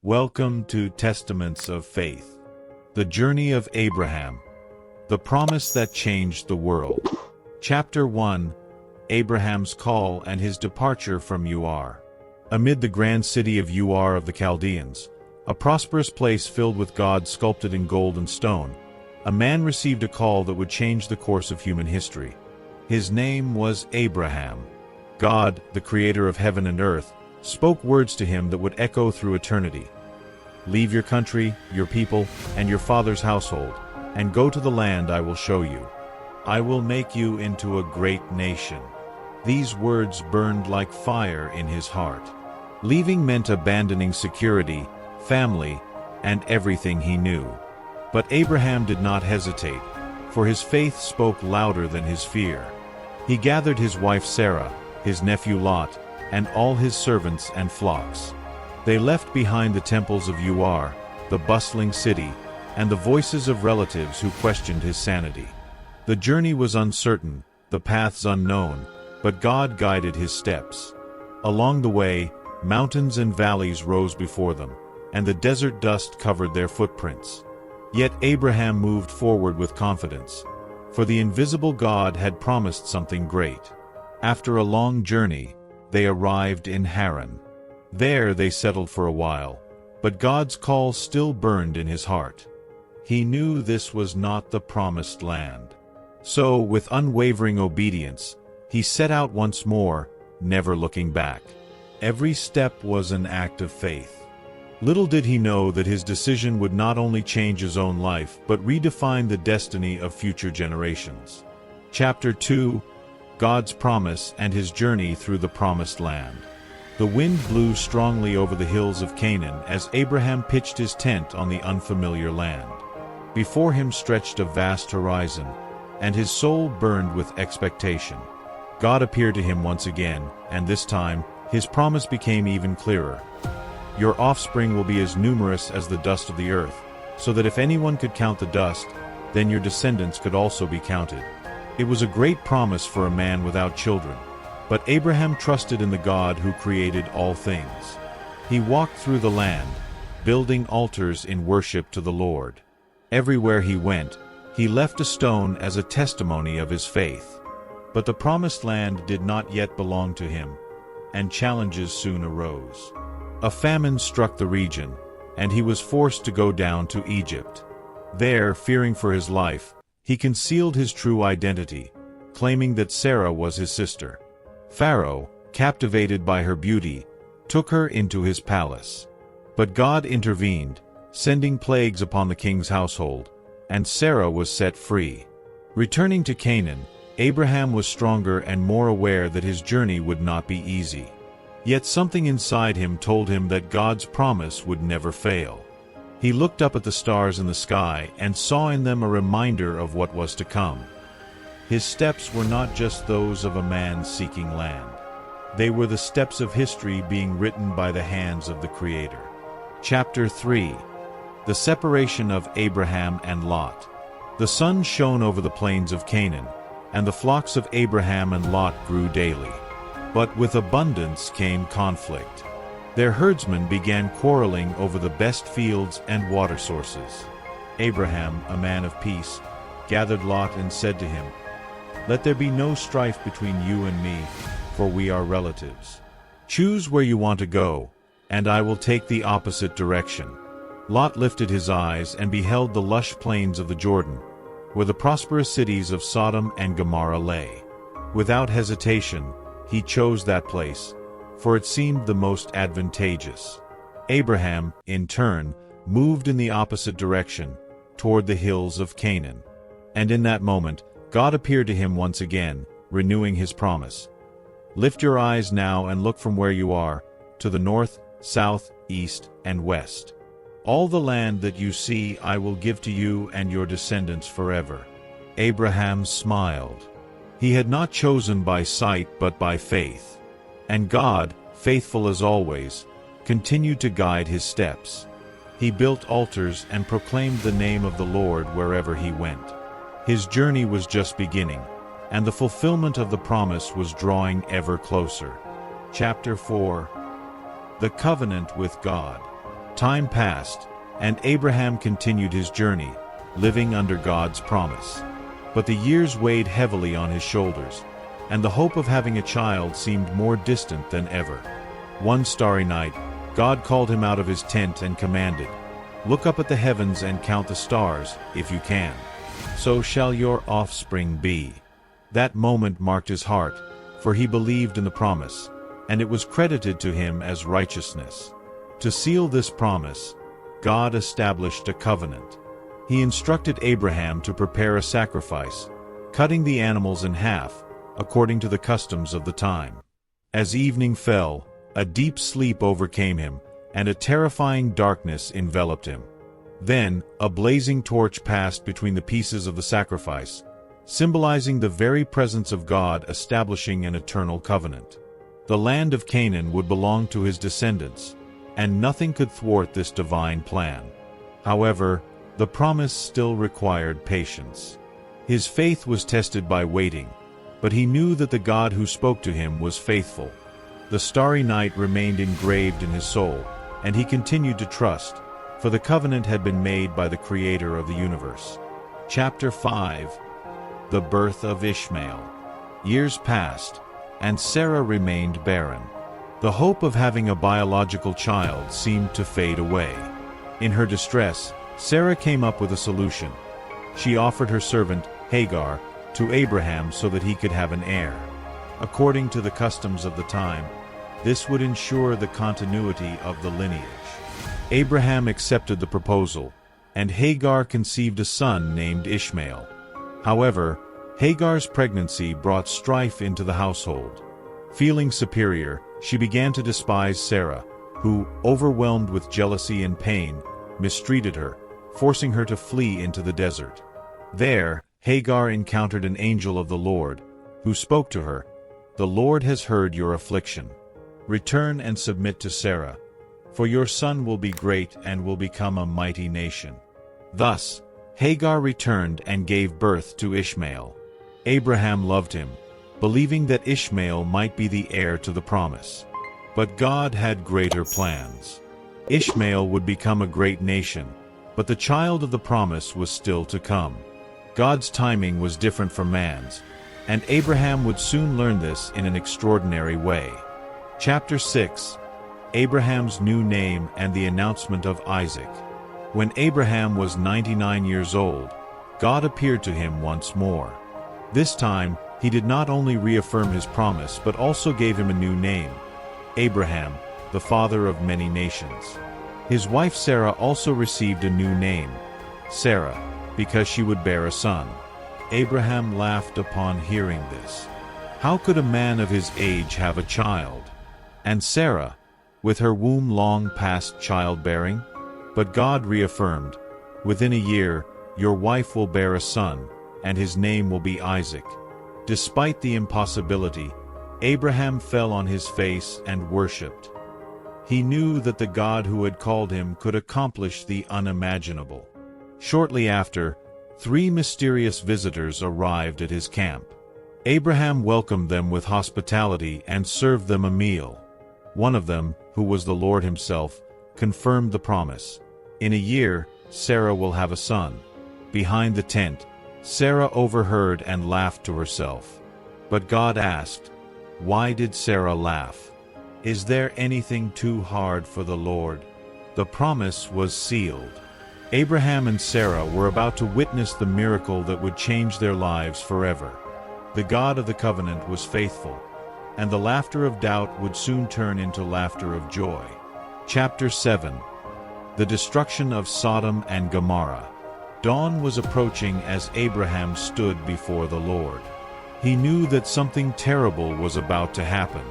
Welcome to Testaments of Faith. The Journey of Abraham. The Promise that Changed the World. Chapter 1. Abraham's Call and His Departure from Ur. Amid the grand city of Ur of the Chaldeans, a prosperous place filled with gods sculpted in gold and stone, a man received a call that would change the course of human history. His name was Abraham. God, the creator of heaven and earth, spoke words to him that would echo through eternity. Leave your country, your people, and your father's household, and go to the land I will show you. I will make you into a great nation. These words burned like fire in his heart. Leaving meant abandoning security, family, and everything he knew. But Abraham did not hesitate, for his faith spoke louder than his fear. He gathered his wife Sarah, his nephew Lot, and all his servants and flocks. They left behind the temples of Ur, the bustling city, and the voices of relatives who questioned his sanity. The journey was uncertain, the paths unknown, but God guided his steps. Along the way, mountains and valleys rose before them, and the desert dust covered their footprints. Yet Abraham moved forward with confidence, for the invisible God had promised something great. After a long journey, they arrived in Haran. There they settled for a while, but God's call still burned in his heart. He knew this was not the promised land. So, with unwavering obedience, he set out once more, never looking back. Every step was an act of faith. Little did he know that his decision would not only change his own life, but redefine the destiny of future generations. Chapter 2. God's Promise and His Journey Through the Promised Land. The wind blew strongly over the hills of Canaan as Abraham pitched his tent on the unfamiliar land. Before him stretched a vast horizon, and his soul burned with expectation. God appeared to him once again, and this time, his promise became even clearer. Your offspring will be as numerous as the dust of the earth, so that if anyone could count the dust, then your descendants could also be counted. It was a great promise for a man without children, but Abraham trusted in the God who created all things. He walked through the land, building altars in worship to the Lord. Everywhere he went, he left a stone as a testimony of his faith. But the promised land did not yet belong to him, and challenges soon arose. A famine struck the region, and he was forced to go down to Egypt. There, fearing for his life, he concealed his true identity, claiming that Sarah was his sister. Pharaoh, captivated by her beauty, took her into his palace. But God intervened, sending plagues upon the king's household, and Sarah was set free. Returning to Canaan, Abraham was stronger and more aware that his journey would not be easy. Yet something inside him told him that God's promise would never fail. He looked up at the stars in the sky and saw in them a reminder of what was to come. His steps were not just those of a man seeking land. They were the steps of history being written by the hands of the Creator. Chapter 3. The Separation of Abraham and Lot. The sun shone over the plains of Canaan, and the flocks of Abraham and Lot grew daily. But with abundance came conflict. Their herdsmen began quarreling over the best fields and water sources. Abraham, a man of peace, gathered Lot and said to him, "Let there be no strife between you and me, for we are relatives. Choose where you want to go, and I will take the opposite direction." Lot lifted his eyes and beheld the lush plains of the Jordan, where the prosperous cities of Sodom and Gomorrah lay. Without hesitation, he chose that place, for it seemed the most advantageous. Abraham, in turn, moved in the opposite direction, toward the hills of Canaan. And in that moment, God appeared to him once again, renewing his promise. "Lift your eyes now and look from where you are, to the north, south, east, and west. All the land that you see I will give to you and your descendants forever." Abraham smiled. He had not chosen by sight but by faith. And God, faithful as always, continued to guide his steps. He built altars and proclaimed the name of the Lord wherever he went. His journey was just beginning, and the fulfillment of the promise was drawing ever closer. Chapter 4. The Covenant with God. Time passed, and Abraham continued his journey, living under God's promise. But the years weighed heavily on his shoulders, and the hope of having a child seemed more distant than ever. One starry night, God called him out of his tent and commanded, "Look up at the heavens and count the stars, if you can. So shall your offspring be." That moment marked his heart, for he believed in the promise, and it was credited to him as righteousness. To seal this promise, God established a covenant. He instructed Abraham to prepare a sacrifice, cutting the animals in half, according to the customs of the time. As evening fell, a deep sleep overcame him, and a terrifying darkness enveloped him. Then, a blazing torch passed between the pieces of the sacrifice, symbolizing the very presence of God establishing an eternal covenant. The land of Canaan would belong to his descendants, and nothing could thwart this divine plan. However, the promise still required patience. His faith was tested by waiting, but he knew that the God who spoke to him was faithful. The starry night remained engraved in his soul, and he continued to trust, for the covenant had been made by the Creator of the universe. Chapter 5. The birth of Ishmael. Years passed, and Sarah remained barren. The hope of having a biological child seemed to fade away. In her distress, Sarah came up with a solution. She offered her servant, Hagar, to Abraham so that he could have an heir. According to the customs of the time, this would ensure the continuity of the lineage. Abraham accepted the proposal, and Hagar conceived a son named Ishmael. However, Hagar's pregnancy brought strife into the household. Feeling superior, she began to despise Sarah, who, overwhelmed with jealousy and pain, mistreated her, forcing her to flee into the desert. There, Hagar encountered an angel of the Lord, who spoke to her, "The Lord has heard your affliction. Return and submit to Sarah, for your son will be great and will become a mighty nation." Thus, Hagar returned and gave birth to Ishmael. Abraham loved him, believing that Ishmael might be the heir to the promise. But God had greater plans. Ishmael would become a great nation, but the child of the promise was still to come. God's timing was different from man's, and Abraham would soon learn this in an extraordinary way. Chapter 6. Abraham's new name and the announcement of Isaac. When Abraham was 99 years old, God appeared to him once more. This time, he did not only reaffirm his promise but also gave him a new name, Abraham, the father of many nations. His wife Sarah also received a new name, Sarah, because she would bear a son. Abraham laughed upon hearing this. How could a man of his age have a child? And Sarah, with her womb long past childbearing? But God reaffirmed, "Within a year, your wife will bear a son, and his name will be Isaac." Despite the impossibility, Abraham fell on his face and worshipped. He knew that the God who had called him could accomplish the unimaginable. Shortly after, 3 mysterious visitors arrived at his camp. Abraham welcomed them with hospitality and served them a meal. One of them, who was the Lord himself, confirmed the promise. "In a year, Sarah will have a son." Behind the tent, Sarah overheard and laughed to herself. But God asked, "Why did Sarah laugh? Is there anything too hard for the Lord?" The promise was sealed. Abraham and Sarah were about to witness the miracle that would change their lives forever. The God of the covenant was faithful, and the laughter of doubt would soon turn into laughter of joy. Chapter 7. The destruction of Sodom and Gomorrah. Dawn was approaching as Abraham stood before the Lord. He knew that something terrible was about to happen.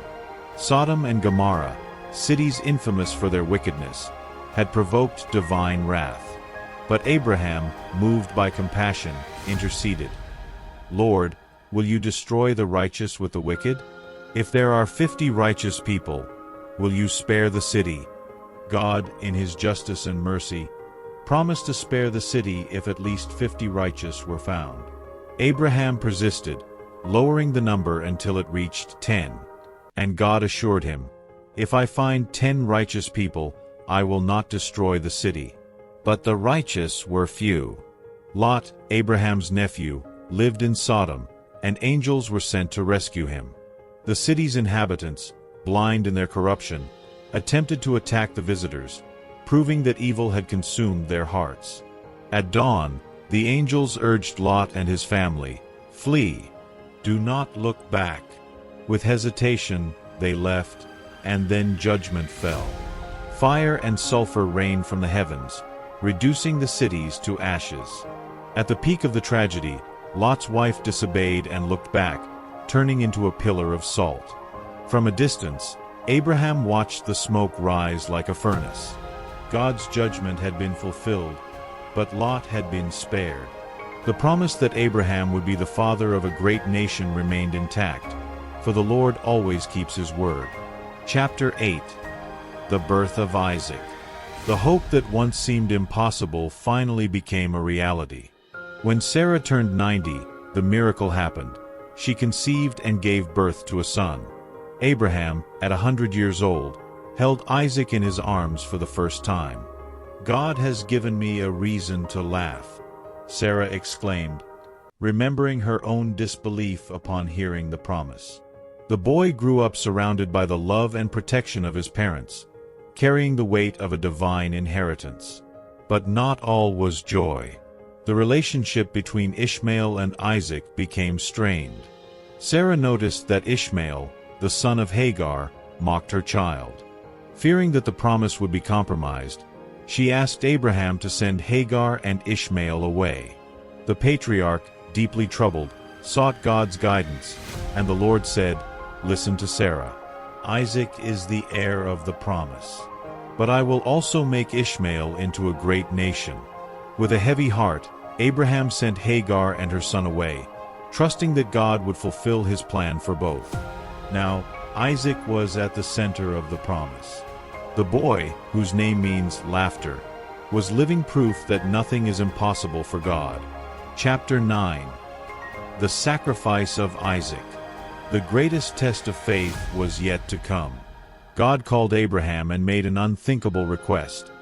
Sodom and Gomorrah, cities infamous for their wickedness, had provoked divine wrath. But Abraham, moved by compassion, interceded. "Lord, will you destroy the righteous with the wicked? If there are 50 righteous people, will you spare the city?" God, in his justice and mercy, promised to spare the city if at least 50 righteous were found. Abraham persisted, lowering the number until it reached 10. And God assured him, "If I find 10 righteous people, I will not destroy the city. But the righteous were few. Lot, Abraham's nephew, lived in Sodom, and angels were sent to rescue him. The city's inhabitants, blind in their corruption, attempted to attack the visitors, proving that evil had consumed their hearts. At dawn, the angels urged Lot and his family, "Flee. Do not look back." With hesitation, they left, and then judgment fell. Fire and sulfur rained from the heavens, reducing the cities to ashes. At the peak of the tragedy, Lot's wife disobeyed and looked back, turning into a pillar of salt. From a distance, Abraham watched the smoke rise like a furnace. God's judgment had been fulfilled, but Lot had been spared. The promise that Abraham would be the father of a great nation remained intact, for the Lord always keeps his word. Chapter 8. The birth of Isaac. The hope that once seemed impossible finally became a reality. When Sarah turned 90, the miracle happened. She conceived and gave birth to a son. Abraham, at 100 years old, held Isaac in his arms for the first time. "God has given me a reason to laugh," Sarah exclaimed, remembering her own disbelief upon hearing the promise. The boy grew up surrounded by the love and protection of his parents, carrying the weight of a divine inheritance. But not all was joy. The relationship between Ishmael and Isaac became strained. Sarah noticed that Ishmael, the son of Hagar, mocked her child. Fearing that the promise would be compromised, she asked Abraham to send Hagar and Ishmael away. The patriarch, deeply troubled, sought God's guidance, and the Lord said, "Listen to Sarah. Isaac is the heir of the promise. But I will also make Ishmael into a great nation." With a heavy heart, Abraham sent Hagar and her son away, trusting that God would fulfill his plan for both. Now, Isaac was at the center of the promise. The boy, whose name means laughter, was living proof that nothing is impossible for God. Chapter 9. The sacrifice of Isaac. The greatest test of faith was yet to come. God called Abraham and made an unthinkable request.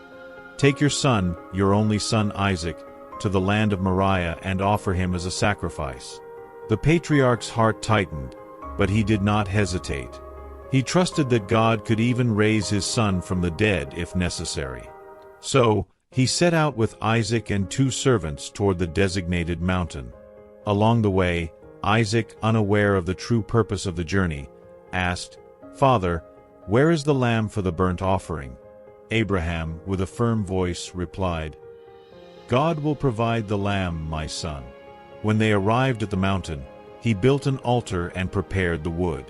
"Take your son, your only son Isaac, to the land of Moriah and offer him as a sacrifice." The patriarch's heart tightened, but he did not hesitate. He trusted that God could even raise his son from the dead if necessary. So, he set out with Isaac and 2 servants toward the designated mountain. Along the way, Isaac, unaware of the true purpose of the journey, asked, "Father, where is the lamb for the burnt offering?" Abraham, with a firm voice, replied, "God will provide the lamb, my son." When they arrived at the mountain, he built an altar and prepared the wood.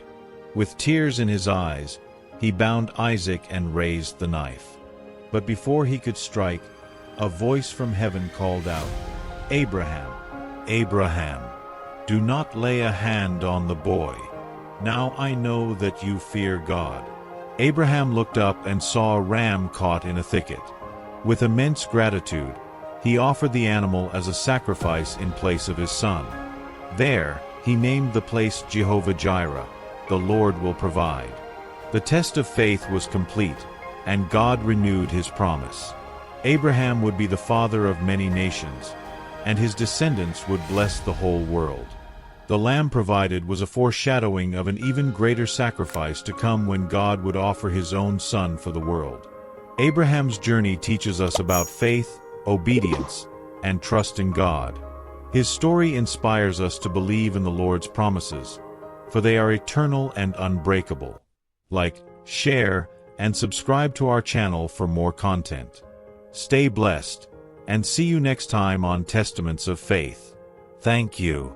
With tears in his eyes, he bound Isaac and raised the knife. But before he could strike, a voice from heaven called out, "Abraham, Abraham, do not lay a hand on the boy. Now I know that you fear God." Abraham looked up and saw a ram caught in a thicket. With immense gratitude, he offered the animal as a sacrifice in place of his son. There, he named the place Jehovah-Jireh, the Lord will provide. The test of faith was complete, and God renewed his promise. Abraham would be the father of many nations, and his descendants would bless the whole world. The lamb provided was a foreshadowing of an even greater sacrifice to come when God would offer his own son for the world. Abraham's journey teaches us about faith, obedience, and trust in God. His story inspires us to believe in the Lord's promises, for they are eternal and unbreakable. Like, share, and subscribe to our channel for more content. Stay blessed, and see you next time on Testaments of Faith. Thank you.